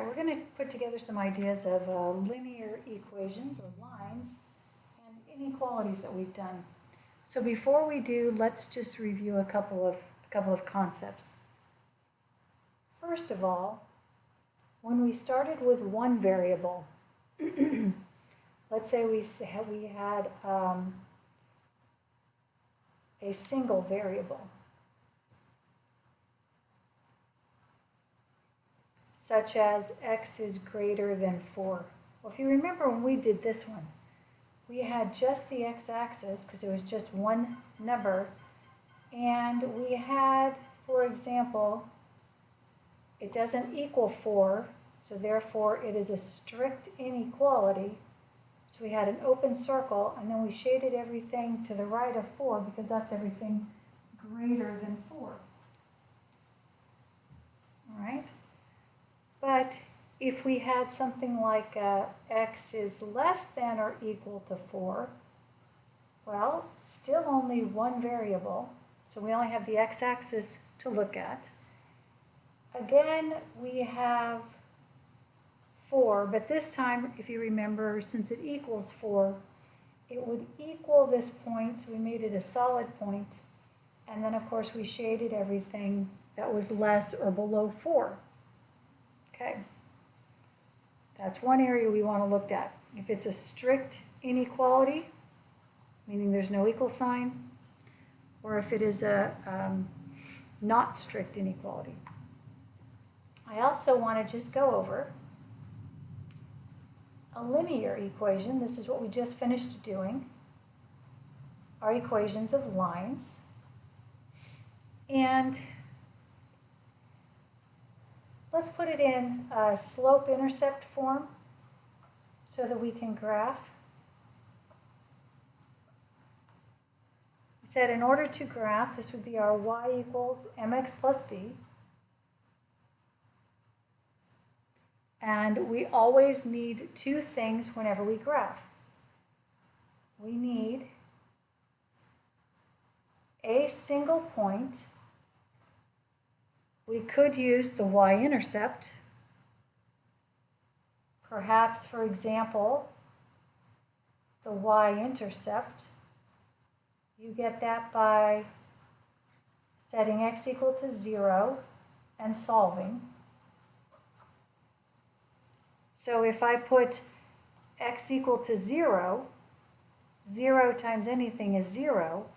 we're going to put together some ideas of linear equations or lines and inequalities that we've done. So before we do, let's just review a couple of concepts. First of all, when we started with one variable, let's say we had a single variable, such as x is greater than 4. Well, if you remember when we did this one, we had just the x-axis because it was just one number, and we had, for example, it doesn't equal 4, so therefore it is a strict inequality. So we had an open circle, and then we shaded everything to the right of 4 because that's everything greater than 4. All right? But if we had something like x is less than or equal to 4, well, still only one variable, so we only have the x-axis to look at. Again, we have 4, but this time, if you remember, since it equals 4, it would equal this point, so we made it a solid point, and then of course we shaded everything that was less or below 4. Okay, that's one area we want to look at. If it's a strict inequality, meaning there's no equal sign, or if it is a not strict inequality. I also want to just go over a linear equation. This is what we just finished doing, our equations of lines. And let's put it in a slope-intercept form so that we can graph. We said in order to graph, this would be our y equals mx plus b. And we always need two things whenever we graph. We need a single point. We could use the y-intercept. Perhaps, for example, the y-intercept. You get that by setting x equal to 0 and solving. So if I put x equal to 0, 0 times anything is 0.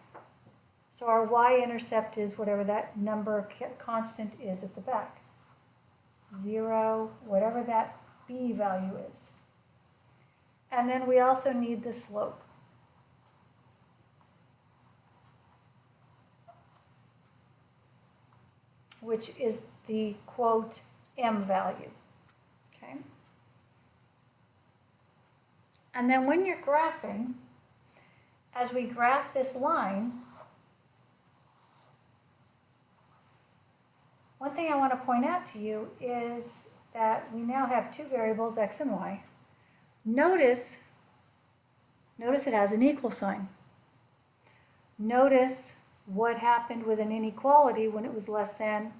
So our y-intercept is whatever that number constant is at the back. 0, whatever that b value is. And then we also need the slope. Which is the quote m value. Okay? And then when you're graphing, as we graph this line, one thing I want to point out to you is that we now have two variables, x and y. Notice it has an equal sign. Notice what happened with an inequality when it was less than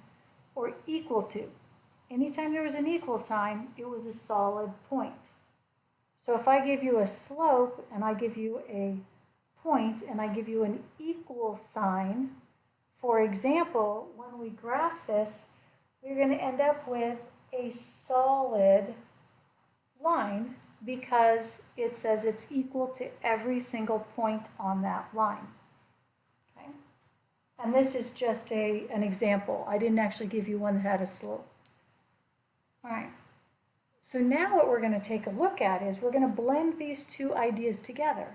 or equal to. Anytime there was an equal sign, it was a solid point. So if I give you a slope and I give you a point and I give you an equal sign, for example, when we graph this, we're going to end up with a solid line because it says it's equal to every single point on that line. Okay? And this is just an example. I didn't actually give you one that had a slope. All right. So now what we're going to take a look at is we're going to blend these two ideas together.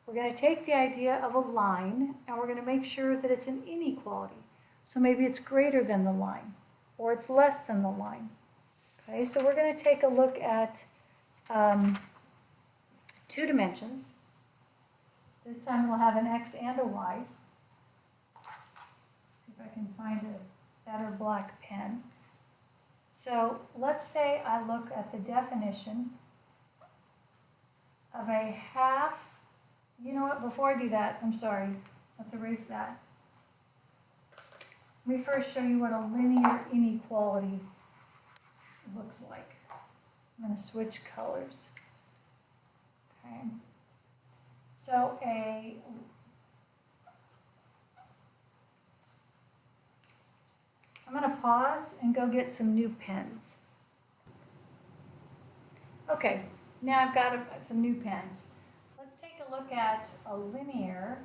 We're going to take the idea of a line and we're going to make sure that it's an inequality. So maybe it's greater than the line or it's less than the line. Okay, so we're going to take a look at 2 dimensions. This time we'll have an x and a y. See if I can find a better black pen. So let's say I look at the definition of a half. You know what, before I do that, I'm sorry, let's erase that. Let me first show you what a linear inequality looks like. I'm going to switch colors. Okay. So I'm going to pause and go get some new pens. Okay, now I've got some new pens. Let's take a look at a linear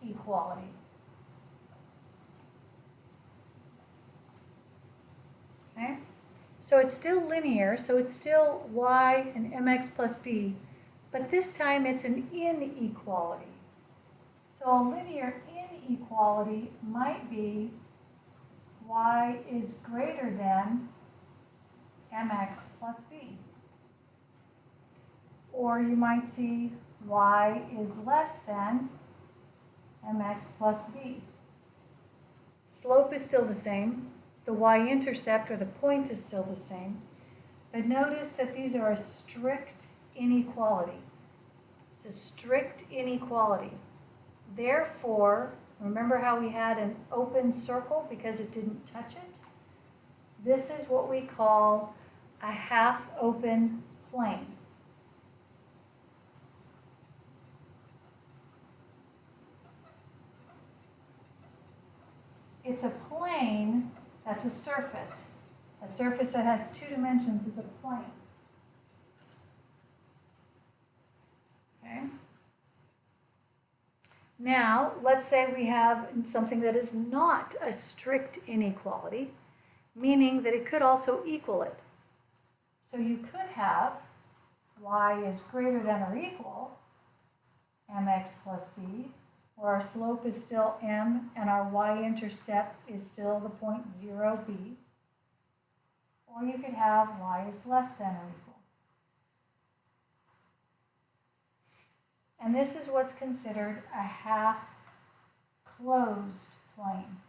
inequality. Okay, so it's still linear, so it's still y and mx plus b, but this time it's an inequality. So a linear inequality might be y is greater than mx plus b. Or you might see y is less than mx plus b. Slope is still the same. The y-intercept, or the point, is still the same. But notice that these are a strict inequality. It's a strict inequality. Therefore, remember how we had an open circle because it didn't touch it? This is what we call a half-open plane. It's a plane that's a surface. A surface that has two dimensions is a plane. Okay? Now, let's say we have something that is not a strict inequality, meaning that it could also equal it. So you could have y is greater than or equal mx plus b, where our slope is still m and our y-intercept is still the point 0b. Or you could have y is less than or equal. And this is what's considered a half-closed plane.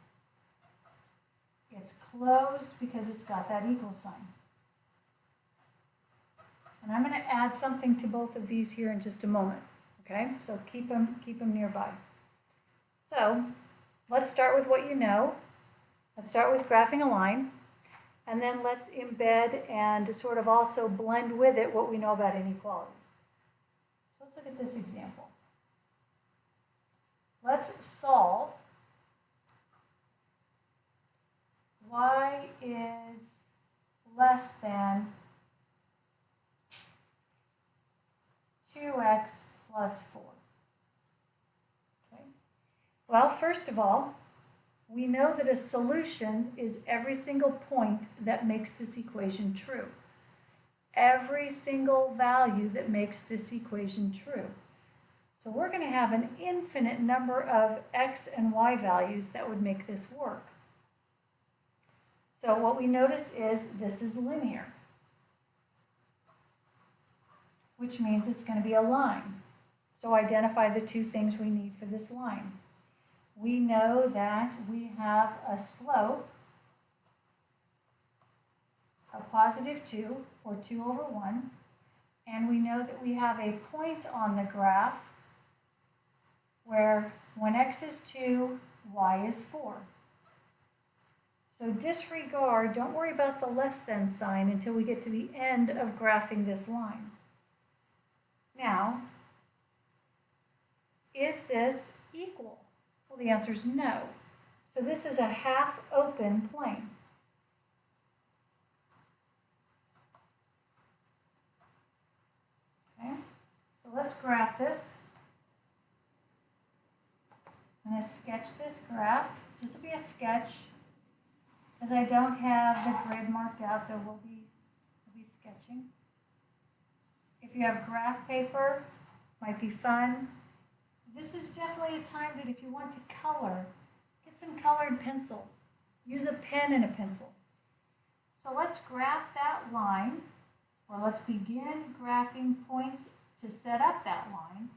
It's closed because it's got that equal sign. And I'm going to add something to both of these here in just a moment. Okay, so keep them nearby. So let's start with what you know. Let's start with graphing a line, and then let's embed and sort of also blend with it what we know about inequalities. So let's look at this example. Let's solve y is less than 2x plus 4. Okay. Well, first of all, we know that a solution is every single point that makes this equation true. Every single value that makes this equation true. So we're going to have an infinite number of x and y values that would make this work. So what we notice is this is linear, which means it's going to be a line. So identify the two things we need for this line. We know that we have a slope of positive 2, or 2 over 1, and we know that we have a point on the graph where when x is 2, y is 4. So disregard, don't worry about the less than sign until we get to the end of graphing this line. Now, is this equal? Well, the answer is no. So this is a half-open plane. Okay, so let's graph this. I'm going to sketch this graph. So this will be a sketch, as I don't have the grid marked out, so we'll be sketching. If you have graph paper, might be fun. This is definitely a time that if you want to color, get some colored pencils. Use a pen and a pencil. So let's graph that line, or let's begin graphing points to set up that line.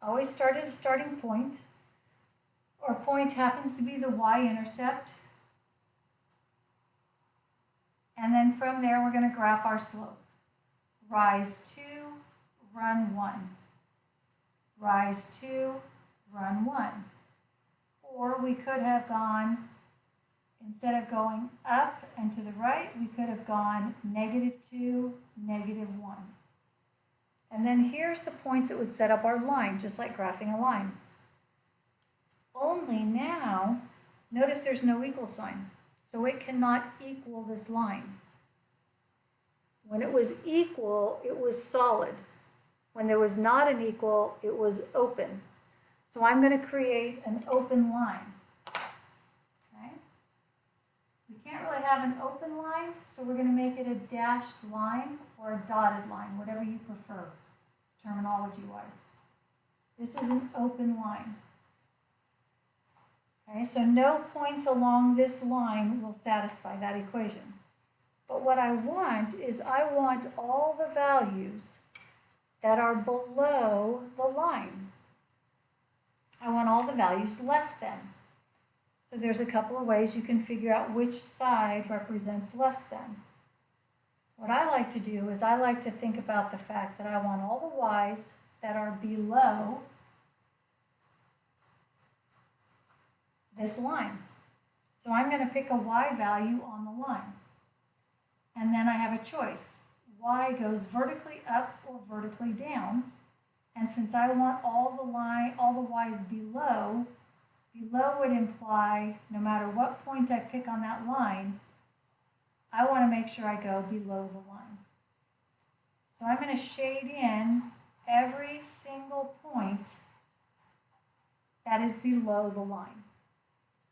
Always start at a starting point. Our point happens to be the y-intercept. And then from there, we're going to graph our slope. Rise 2, run 1. Rise 2, run 1. Or we could have gone, instead of going up and to the right, we could have gone -2, -1. And then here's the points that would set up our line, just like graphing a line. Only now, notice there's no equal sign, so it cannot equal this line. When it was equal, it was solid. When there was not an equal, it was open. So I'm going to create an open line. Okay? We can't really have an open line, so we're going to make it a dashed line or a dotted line, whatever you prefer, terminology-wise. This is an open line. Okay, so no points along this line will satisfy that equation. But what I want is I want all the values that are below the line. I want all the values less than. So there's a couple of ways you can figure out which side represents less than. What I like to do is I like to think about the fact that I want all the y's that are below this line. So I'm going to pick a y value on the line. And then I have a choice. Y goes vertically up or vertically down. And since I want all the y's below would imply no matter what point I pick on that line, I want to make sure I go below the line. So I'm going to shade in every single point that is below the line.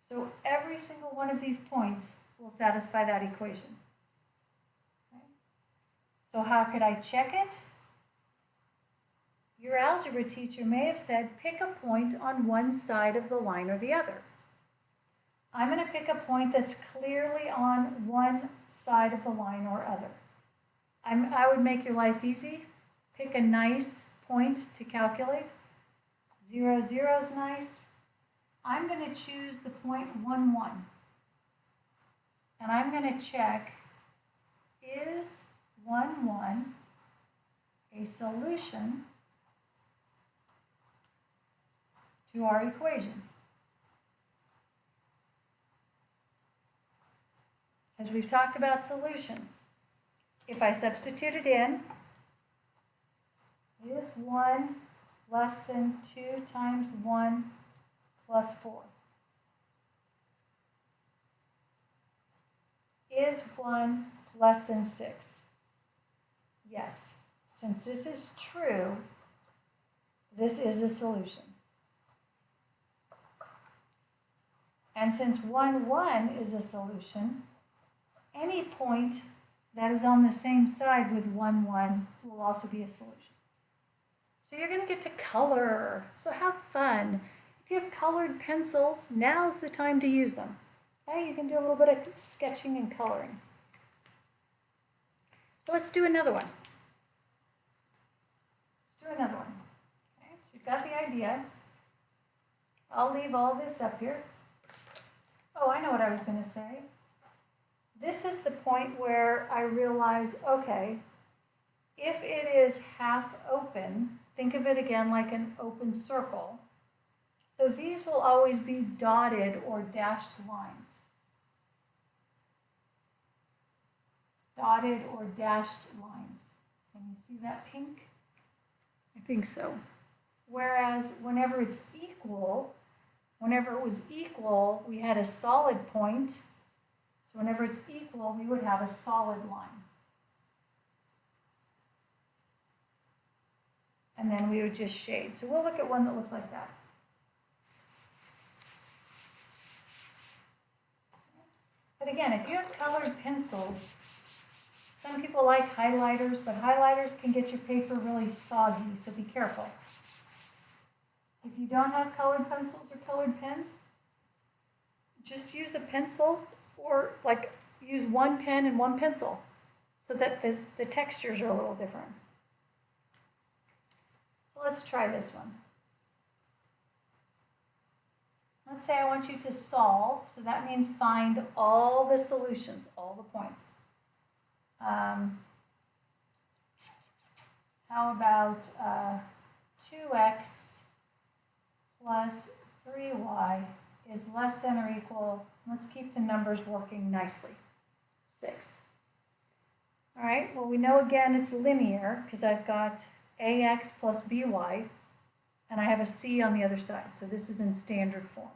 So every single one of these points will satisfy that equation. Okay. So how could I check it? Your algebra teacher may have said, pick a point on one side of the line or the other. I'm going to pick a point that's clearly on one side of the line or other. I would make your life easy. Pick a nice point to calculate. 0, 0 is nice. I'm going to choose the point 1, 1. And I'm going to check, is 1, 1 a solution to our equation? As we've talked about solutions, if I substitute it in, is 1 less than 2 times 1 plus 4? Is 1 less than 6? Yes. Since this is true, this is a solution. And since 1, 1 is a solution, any point that is on the same side with 1, 1 will also be a solution. So you're going to get to color. So have fun. If you have colored pencils, now's the time to use them. Okay, you can do a little bit of sketching and coloring. So let's do another one. Okay, so you've got the idea. I'll leave all this up here. Oh, I know what I was going to say. This is the point where I realize, okay, if it is half open, think of it again like an open circle. So these will always be dotted or dashed lines. Dotted or dashed lines. Can you see that pink? I think so. Whereas whenever it was equal, we had a solid point. So whenever it's equal, we would have a solid line. And then we would just shade. So we'll look at one that looks like that. But again, if you have colored pencils, some people like highlighters, but highlighters can get your paper really soggy, so be careful. If you don't have colored pencils or colored pens, just use a pencil or like use one pen and one pencil so that the textures are a little different. So let's try this one. Let's say I want you to solve, so that means find all the solutions, all the points. How about 2x plus 3y is less than or equal, let's keep the numbers working nicely, 6. All right, well, we know again it's linear because I've got ax plus by, and I have a c on the other side, so this is in standard form.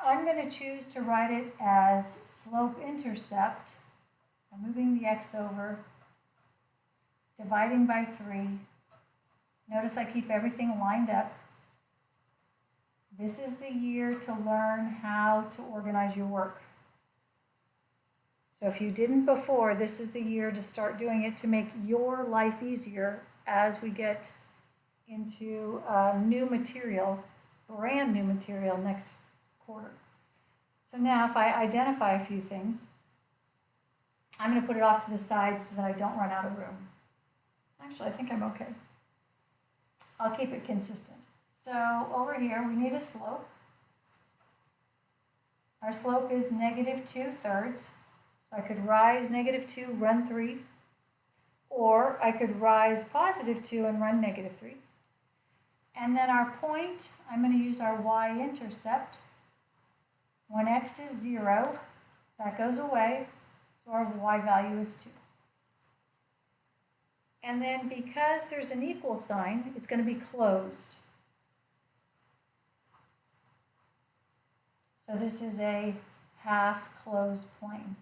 I'm going to choose to write it as slope-intercept. I'm moving the x over, dividing by 3. Notice I keep everything lined up. This is the year to learn how to organize your work. So if you didn't before, this is the year to start doing it to make your life easier as we get into new material, brand new material next quarter. So now if I identify a few things, I'm going to put it off to the side so that I don't run out of room. Actually, I think I'm okay. I'll keep it consistent. So over here, we need a slope. Our slope is negative 2/3. So I could rise negative 2, run 3. Or I could rise positive 2 and run negative 3. And then our point, I'm going to use our y-intercept. When x is 0, that goes away, so our y value is 2. And then because there's an equal sign, it's going to be closed. So this is a half closed plane.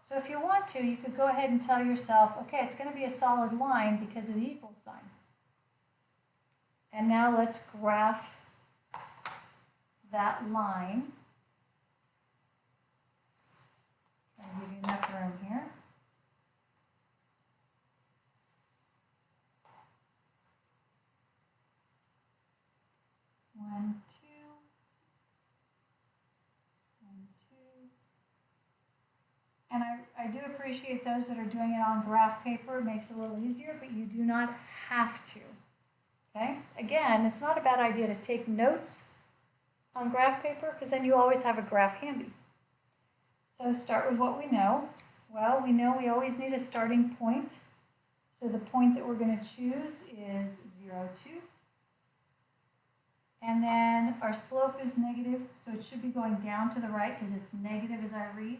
So if you want to, you could go ahead and tell yourself, okay, it's going to be a solid line because of the equal sign. And now let's graph that line. I'll give you enough room here. One, two, 1, 2. And I do appreciate those that are doing it on graph paper. It makes it a little easier, but you do not have to. Okay? Again, it's not a bad idea to take notes on graph paper because then you always have a graph handy. So start with what we know. Well, we know we always need a starting point. So the point that we're going to choose is 0, 2. And then our slope is negative, so it should be going down to the right because it's negative as I read.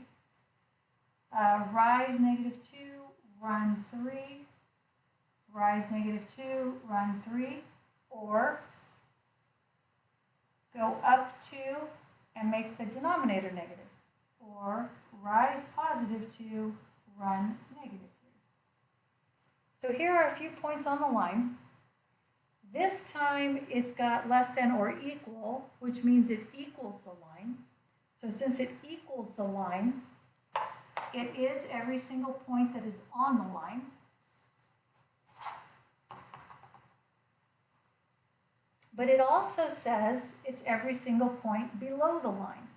Rise negative 2, run 3. Rise negative 2, run 3. Or go up 2 and make the denominator negative. Or rise positive 2, run negative 3. So here are a few points on the line. This time it's got less than or equal, which means it equals the line. So since it equals the line, it is every single point that is on the line. But it also says it's every single point below the line.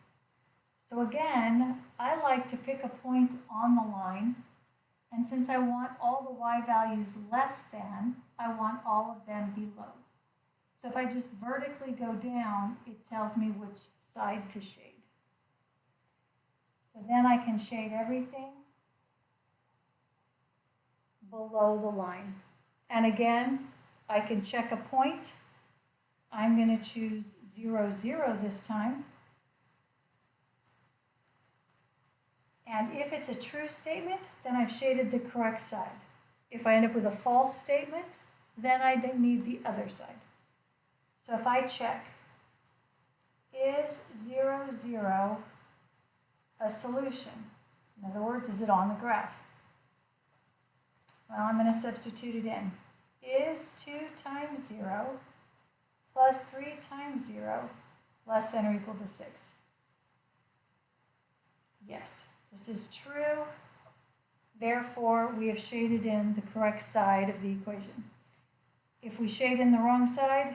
So again, I like to pick a point on the line, and since I want all the y values less than, I want all of them below. So if I just vertically go down, it tells me which side to shade. So then I can shade everything below the line. And again, I can check a point. I'm going to choose 0, 0 this time. And if it's a true statement, then I've shaded the correct side. If I end up with a false statement, then I need the other side. So if I check, is 0, 0 a solution? In other words, is it on the graph? Well, I'm going to substitute it in. Is 2 times 0 plus 3 times 0 less than or equal to 6? Yes, this is true. Therefore, we have shaded in the correct side of the equation. If we shade in the wrong side,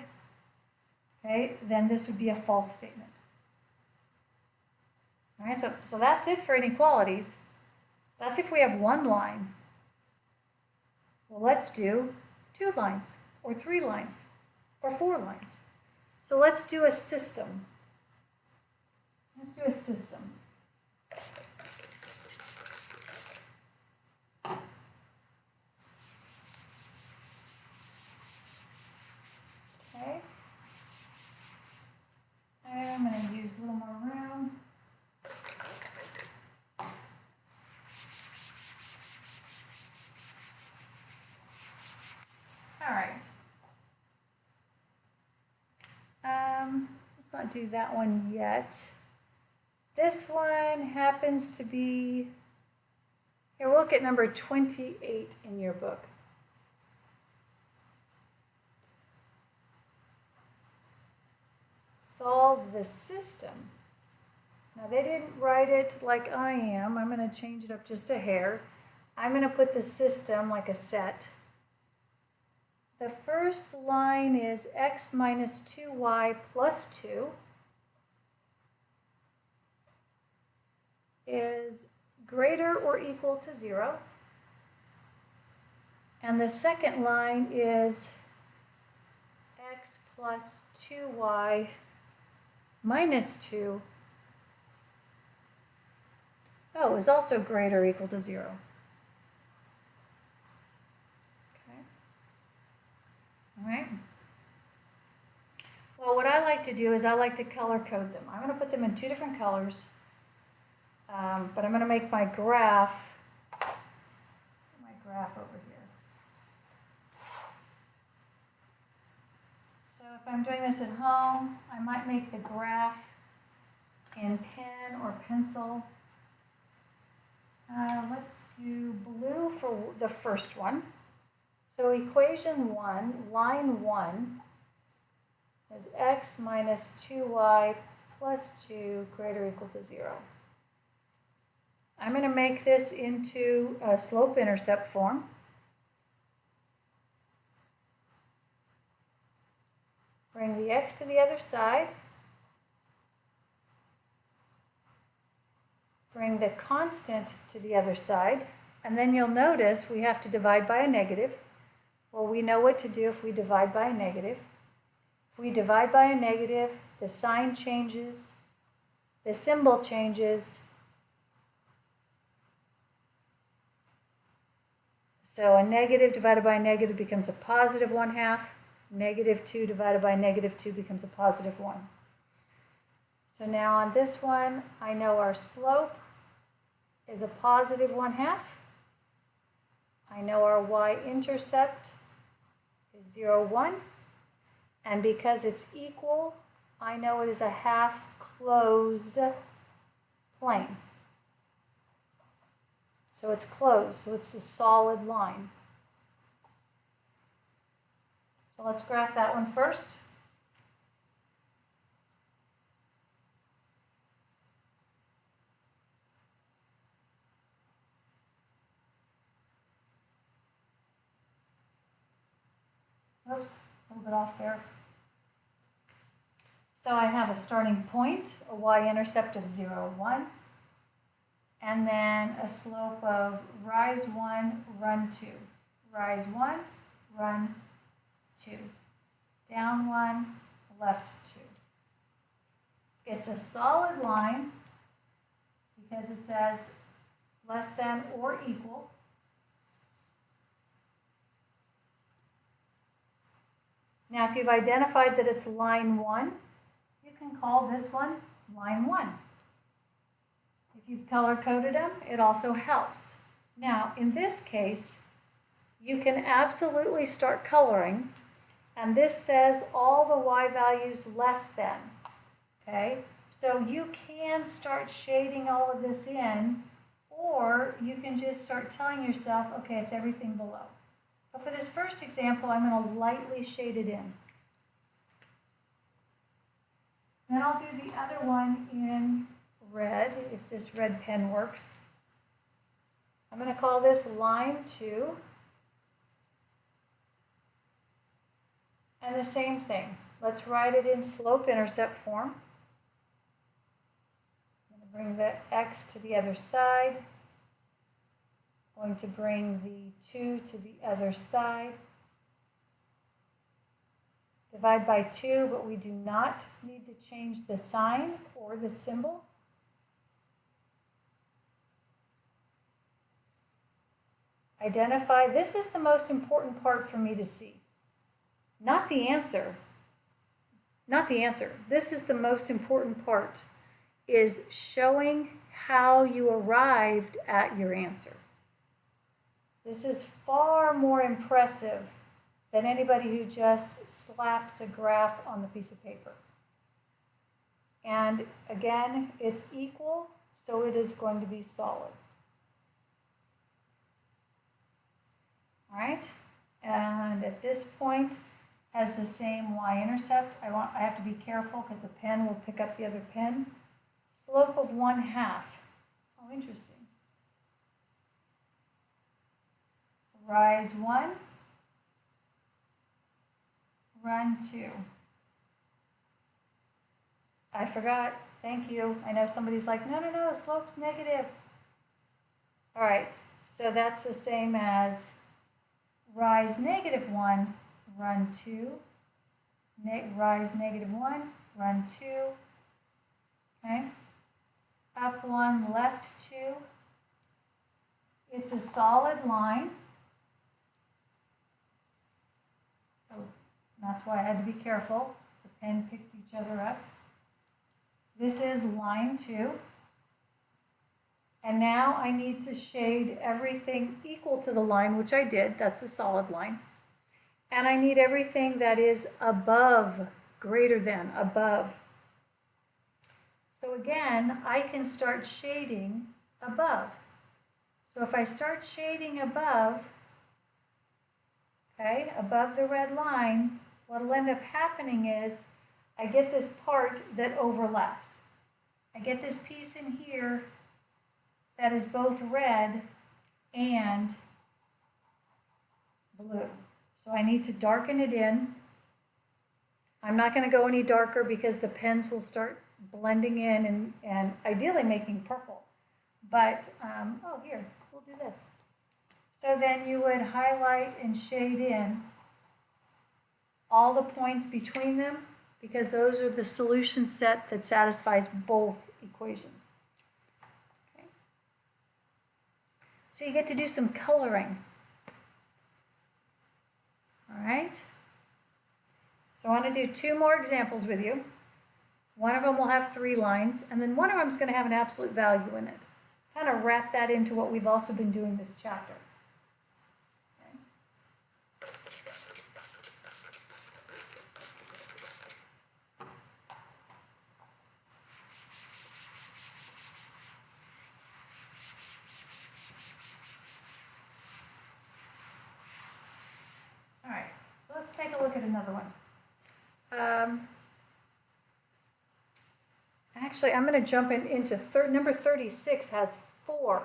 okay, then this would be a false statement. All right, so that's it for inequalities. That's if we have one line. Well, let's do 2 lines, or 3 lines, or 4 lines. So let's do a system. Let's do a system. not do that one yet. This one happens to be, here, we'll look at number 28 in your book. Solve the system. Now they didn't write it like I am. I'm going to change it up just a hair. I'm going to put the system like a set. The first line is x minus 2y plus 2 is greater or equal to 0. And the second line is x plus 2y minus 2 is also greater or equal to 0. Okay. All right. Well, what I like to do is I like to color code them. I'm going to put them in 2 different colors, but I'm going to make my graph over here. So if I'm doing this at home, I might make the graph in pen or pencil. Let's do blue for the first one. So equation 1, line 1, is x minus 2y plus 2 greater or equal to 0. I'm going to make this into a slope-intercept form. Bring the x to the other side. Bring the constant to the other side. And then you'll notice we have to divide by a negative. Well, we know what to do if we divide by a negative. If we divide by a negative, the sign changes, the symbol changes. So a negative divided by a negative becomes a positive 1/2. Negative 2 divided by negative 2 becomes a positive 1. So now on this one, I know our slope is a positive 1/2. I know our y-intercept is 0, 1. And because it's equal, I know it is a half closed plane. So it's closed, so it's a solid line. So let's graph that one first. Oops, a little bit off there. So I have a starting point, a y-intercept of 0, 1, and then a slope of rise 1, run 2. Rise 1, run 2. Down 1, left 2. It's a solid line because it says less than or equal. Now, if you've identified that it's line 1, you can call this one line 1. If you've color-coded them, it also helps. Now, in this case, you can absolutely start coloring, and this says all the y values less than, okay? So you can start shading all of this in, or you can just start telling yourself, okay, it's everything below. But for this first example, I'm going to lightly shade it in. Then I'll do the other one in red, if this red pen works. I'm going to call this line 2. And the same thing. Let's write it in slope-intercept form. I'm going to bring the x to the other side. Going to bring the 2 to the other side. Divide by 2, but we do not need to change the sign or the symbol. Identify. This is the most important part for me to see. Not the answer. Not the answer. This is the most important part, is showing how you arrived at your answer. This is far more impressive than anybody who just slaps a graph on the piece of paper. And again, it's equal, so it is going to be solid. All right, and at this point has the same y-intercept. I have to be careful because the pen will pick up the other pen. Slope of 1/2. Oh, interesting. Rise 1, run 2. I forgot. Thank you. I know somebody's like, no, slope's negative. All right, so that's the same as rise -1, run 2. Rise -1, run 2. Okay. Up 1, left 2. It's a solid line. Oh, that's why I had to be careful. The pen picked each other up. This is line 2. And now I need to shade everything equal to the line, which I did. That's the solid line. And I need everything that is above, greater than, above. So again, I can start shading above. So if I start shading above, okay, above the red line, what will end up happening is I get this part that overlaps. I get this piece in here that is both red and blue. So I need to darken it in. I'm not going to go any darker because the pens will start blending in and ideally making purple. But, oh, here, we'll do this. So then you would highlight and shade in all the points between them because those are the solution set that satisfies both equations. Okay. So you get to do some coloring. All right. So I want to do 2 more examples with you. One of them will have 3 lines, and then one of them is going to have an absolute value in it. Kind of wrap that into what we've also been doing this chapter. Okay. All right, so let's take a look at another one. Actually, I'm going to jump into number 36 has 4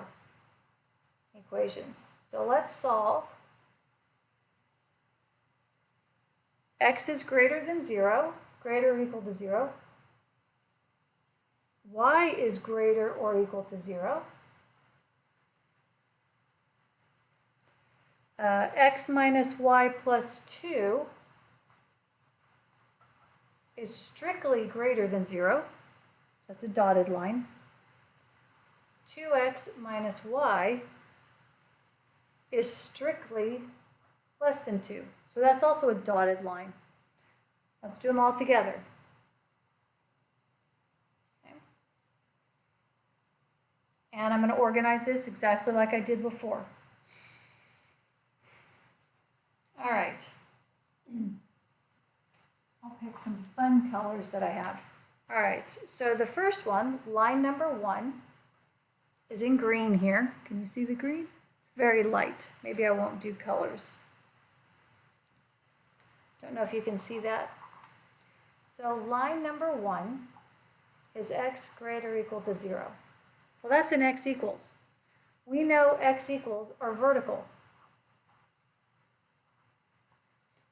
equations. So let's solve. X is greater than 0, greater or equal to 0. Y is greater or equal to 0. X minus y plus 2 is strictly greater than 0. That's a dotted line. 2x minus y is strictly less than 2. So that's also a dotted line. Let's do them all together. Okay. And I'm going to organize this exactly like I did before. All right. I'll pick some fun colors that I have. All right, so the first one, line number 1, is in green here. Can you see the green? It's very light. Maybe I won't do colors. Don't know if you can see that. So line number 1 is x greater or equal to 0. Well, that's an x equals. We know x equals are vertical.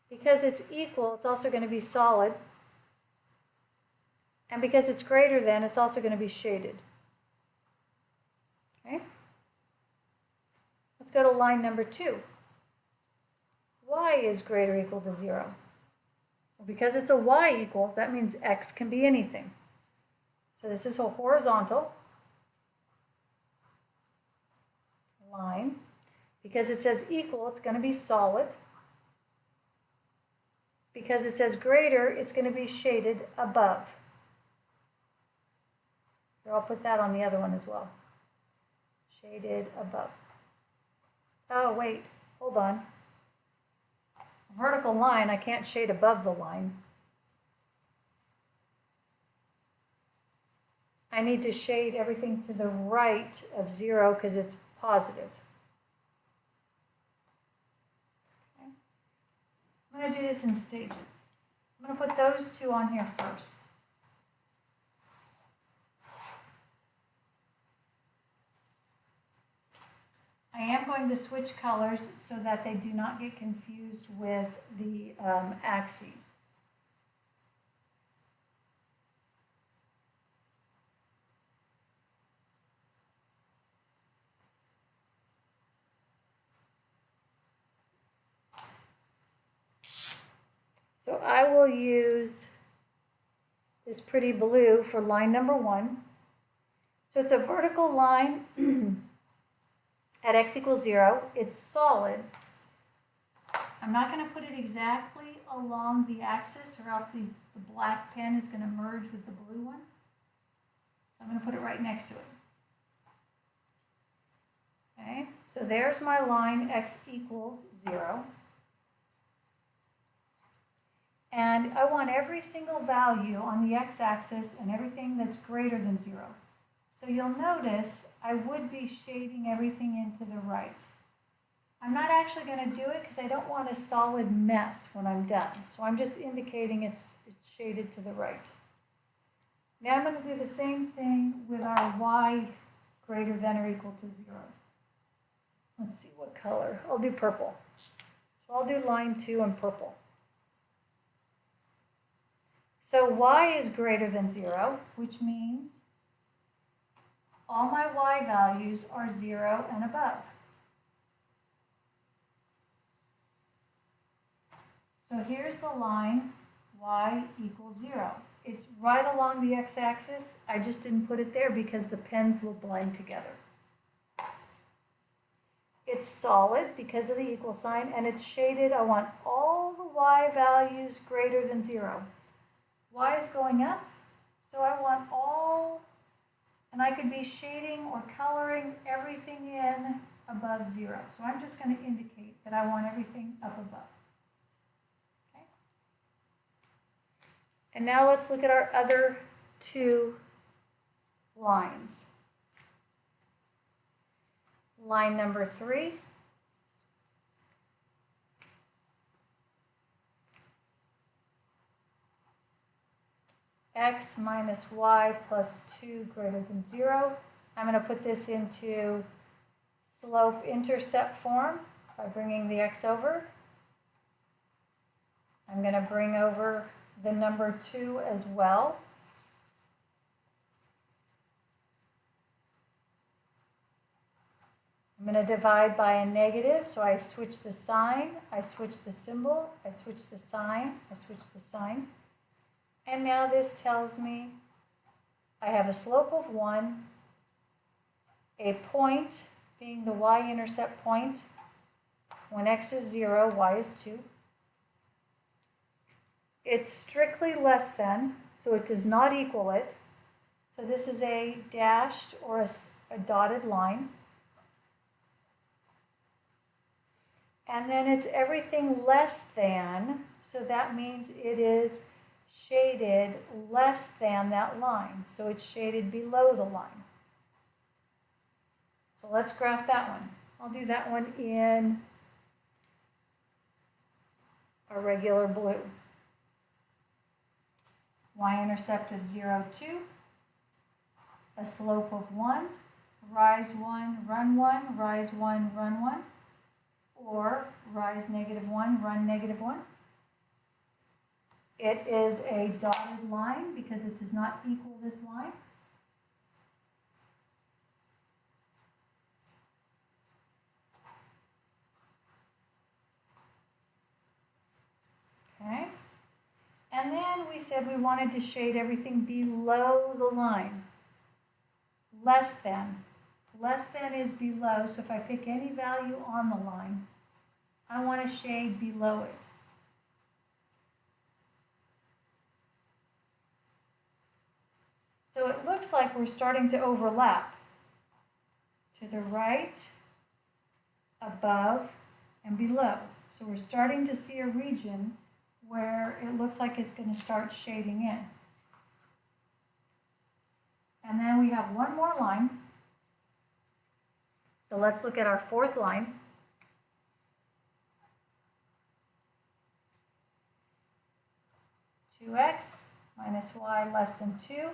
Because it's equal, it's also going to be solid. And because it's greater than, it's also going to be shaded. Okay? Let's go to line number 2. Y is greater or equal to 0. Well, because it's a y equals, that means x can be anything. So this is a horizontal line. Because it says equal, it's going to be solid. Because it says greater, it's going to be shaded above. Here, I'll put that on the other one as well. Shaded above. Oh, wait, hold on. Vertical line, I can't shade above the line. I need to shade everything to the right of 0 because it's positive. Okay. I'm going to do this in stages. I'm going to put those two on here first. I am going to switch colors so that they do not get confused with the axes. So I will use this pretty blue for line number 1. So it's a vertical line at x equals 0. It's solid. I'm not going to put it exactly along the axis or else the black pen is going to merge with the blue one. So I'm going to put it right next to it. Okay, so there's my line x equals 0. And I want every single value on the x-axis and everything that's greater than 0. So you'll notice I would be shading everything into the right. I'm not actually going to do it because I don't want a solid mess when I'm done. So I'm just indicating it's shaded to the right. Now I'm going to do the same thing with our y greater than or equal to 0. Let's see what color. I'll do purple. So I'll do line 2 in purple. So y is greater than 0, which means all my y values are 0 and above. So here's the line y equals 0. It's right along the x-axis. I just didn't put it there because the pens will blend together. It's solid because of the equal sign, and it's shaded. I want all the y values greater than 0. Y is going up, so I want all, and I could be shading or coloring everything in above 0. So I'm just going to indicate that I want everything up above. Okay. And now let's look at our other two lines. Line number 3. X minus y plus 2 greater than 0. I'm going to put this into slope-intercept form by bringing the x over. I'm going to bring over the number 2 as well. I'm going to divide by a negative, so I switch the sign, I switch the symbol, I switch the sign, I switch the sign. And now this tells me I have a slope of 1, a point being the y-intercept point. When x is 0, y is 2. It's strictly less than, so it does not equal it. So this is a dashed or a dotted line. And then it's everything less than, so that means it is shaded less than that line. So it's shaded below the line. So let's graph that one. I'll do that one in a regular blue. Y-intercept of 0, 2. A slope of 1. Rise 1, run 1. Rise 1, run 1. Or rise -1, run -1. It is a dotted line because it does not equal this line. Okay. And then we said we wanted to shade everything below the line. Less than. Less than is below, so if I pick any value on the line, I want to shade below it. So it looks like we're starting to overlap to the right, above, and below. So we're starting to see a region where it looks like it's going to start shading in. And then we have one more line. So let's look at our fourth line. (2x minus y less than 2).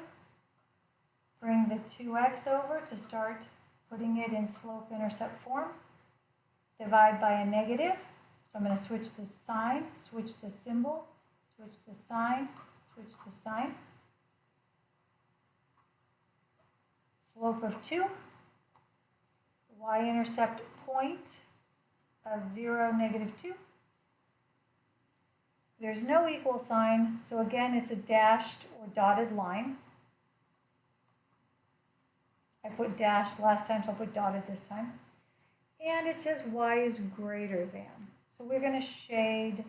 Bring the 2x over to start putting it in slope-intercept form. Divide by a negative. So I'm going to switch the sign, switch the symbol, switch the sign, switch the sign. Slope of 2. Y-intercept point of 0, -2. There's no equal sign, so again it's a dashed or dotted line. I put dashed last time, so I'll put dotted this time. And it says y is greater than. So we're going to shade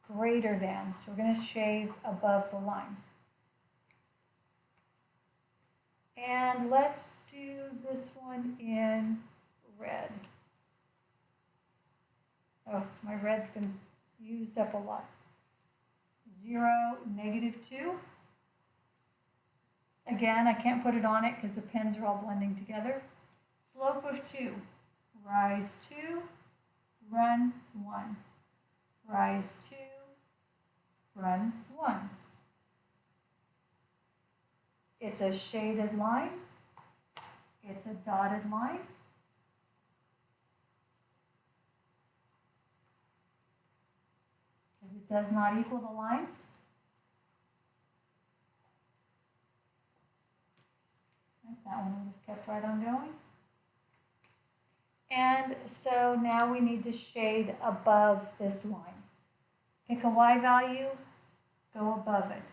greater than. So we're going to shade above the line. And let's do this one in red. Oh, my red's been used up a lot. 0, -2. Again, I can't put it on it because the pens are all blending together. Slope of 2. Rise 2, run 1. Rise 2, run 1. It's a shaded line. It's a dotted line. Because it does not equal the line. That one would have kept right on going. And so now we need to shade above this line. Pick a y value, go above it.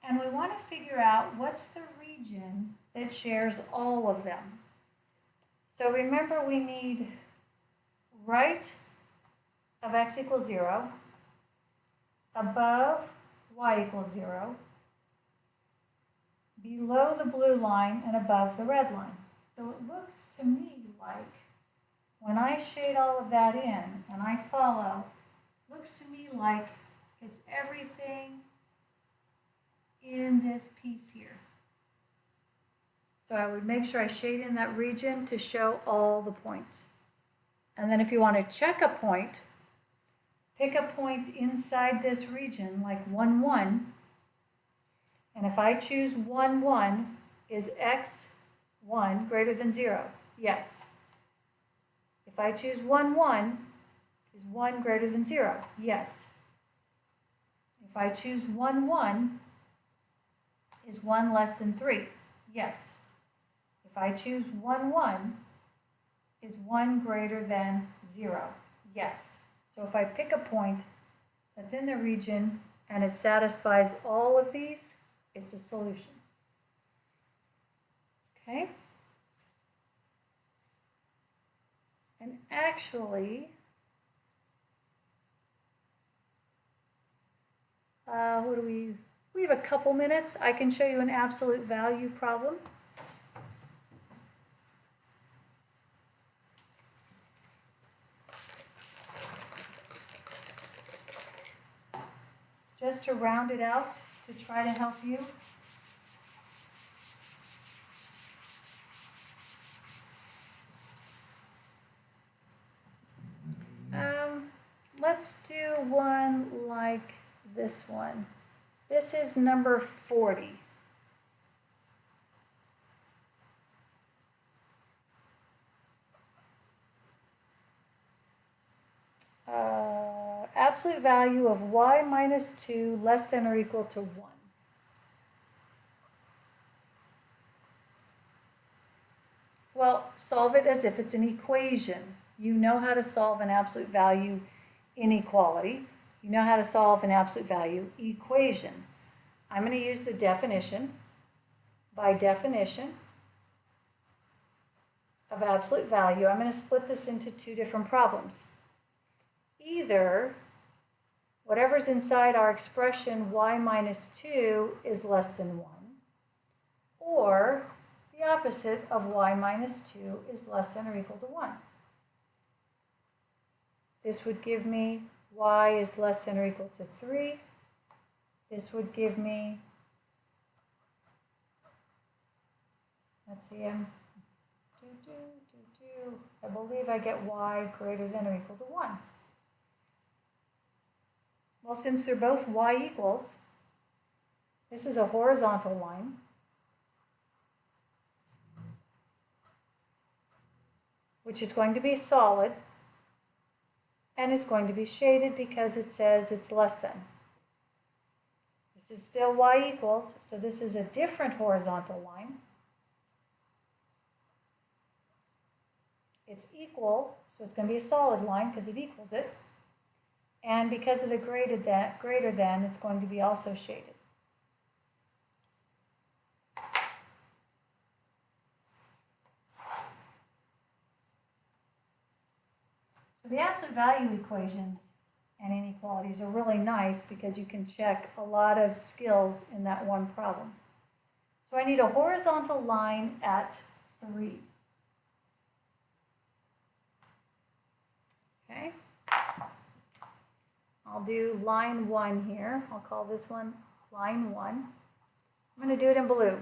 And we want to figure out what's the region that shares all of them. So remember, we need right of x equals 0, above y equals 0, below the blue line, and above the red line. So it looks to me like when I shade all of that in and I follow, it looks to me like it's everything in this piece here. So I would make sure I shade in that region to show all the points. And then if you want to check a point, pick a point inside this region, like 1, 1. And if I choose 1, 1, is x1 greater than 0? Yes. If I choose 1, 1, is 1 greater than 0? Yes. If I choose 1, 1, is 1 less than 3? Yes. If I choose 1, 1, is 1 greater than 0? Yes. So if I pick a point that's in the region and it satisfies all of these, it's a solution. Okay? And actually, we have a couple minutes. I can show you an absolute value problem. Just to round it out, to try to help you. Let's do one like this one. This is number 40. Absolute value of y minus 2 less than or equal to 1. Well, solve it as if it's an equation. You know how to solve an absolute value inequality. You know how to solve an absolute value equation. I'm going to use the definition. By definition of absolute value, I'm going to split this into two different problems. Either whatever's inside our expression y minus 2 is less than 1, or the opposite of y minus 2 is less than or equal to 1. This would give me y is less than or equal to 3. This would give me Let's see, I believe I get y greater than or equal to 1. Well, since they're both y equals, this is a horizontal line. Which is going to be solid, and it's going to be shaded because it says it's less than. This is still y equals, so this is a different horizontal line. It's equal, so it's going to be a solid line because it equals it. And because of the greater than, it's going to be also shaded. So the absolute value equations and inequalities are really nice because you can check a lot of skills in that one problem. So I need a horizontal line at 3. Okay. I'll do line 1 here. I'll call this one line 1. I'm going to do it in blue.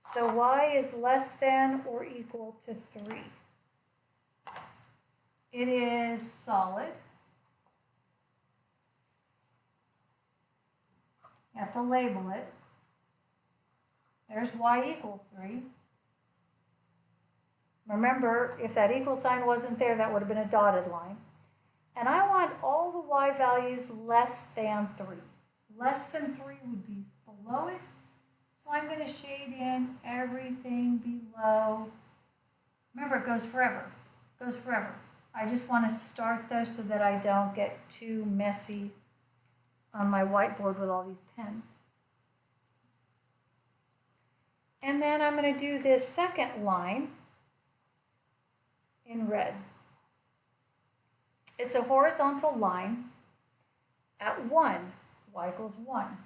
So y is less than or equal to 3. It is solid. You have to label it. There's y equals 3. Remember, if that equal sign wasn't there, that would have been a dotted line. And I want all the y values less than 3. Less than 3 would be below it. So I'm going to shade in everything below. Remember, it goes forever. It goes forever. I just want to start there so that I don't get too messy on my whiteboard with all these pens. And then I'm going to do this second line in red. It's a horizontal line at 1, y equals 1.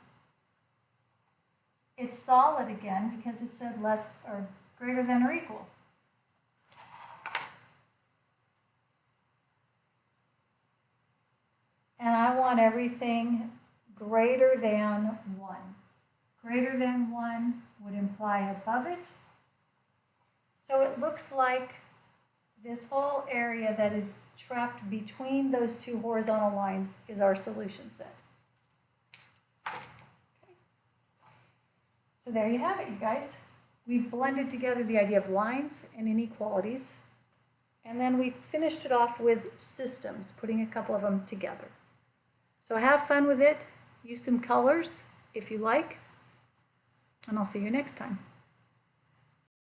It's solid again because it said less or greater than or equal. And I want everything greater than 1. Greater than 1 would imply above it. So it looks like this whole area that is trapped between those two horizontal lines is our solution set. Okay. So there you have it, you guys. We've blended together the idea of lines and inequalities, and then we finished it off with systems, putting a couple of them together. So have fun with it. Use some colors if you like, and I'll see you next time.